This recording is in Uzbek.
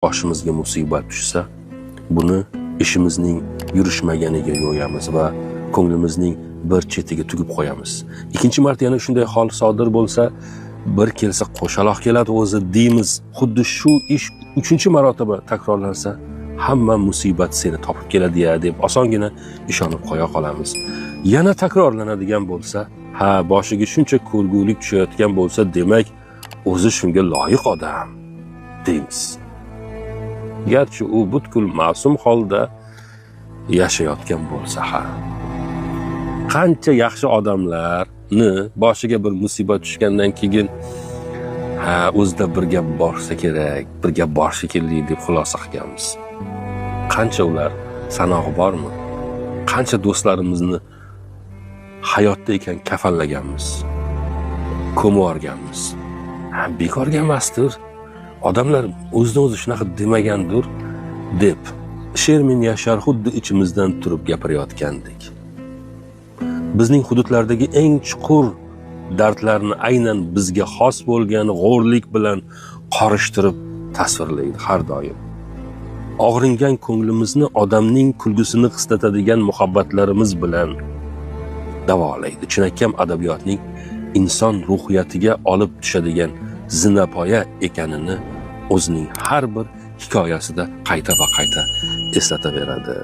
boshimizga musibat tushsa, buni ishimizning yurishmaganiga yo'yamiz va ko'nglimizning bir chetiga tugib qo'yamiz. Ikkinchi marta yana shunday hol sodir bo'lsa, bir kelsa qo'shaloq keladi o'zi deymiz. Xuddi shu ish 3-marotaba takrorlansa, hamma musibat seni topib keladi-ya deb osongina ishonib qo'ya qolamiz. Yana takrorlanadigan bo'lsa, ha, boshiga shuncha ko'rgulik tushayotgan bo'lsa, demak, o'zi shunga loyiq odam deymiz. Garchi u butkul ma'sum holda yashayotgan bo'lsa ham. Qancha yaxshi odamlarni boshiga bir musibat tushgandan keyin o'zida bir gap borsa kerak, bir gap bor shekilli deb xulosa qilganmiz. Qancha ular sanog'i bormi? Qancha do'stlarimizni hayotda ekan kafanlaganmiz, ko'mib yuborganmiz. Bekorga emasdir. Odamlar o'zidan o'zi shunaqa demagandir deb Shermin Yashar xuddi ichimizdan turib gapirayotgandek. Bizning hududlardagi eng chuqur dardlarni aynan bizga xos bo'lgan g'o'rlik bilan qorishtirib tasvirlaydi har doim. Og'ringan ko'nglimizni odamning kulgisini qislatadigan muhabbatlarimiz bilan davolaydi. Chinakam adabiyotning inson ruhiyatiga olib tushadigan zinapoya ekanini o'zining har bir hikoyasida qayta va qayta eslataveradi.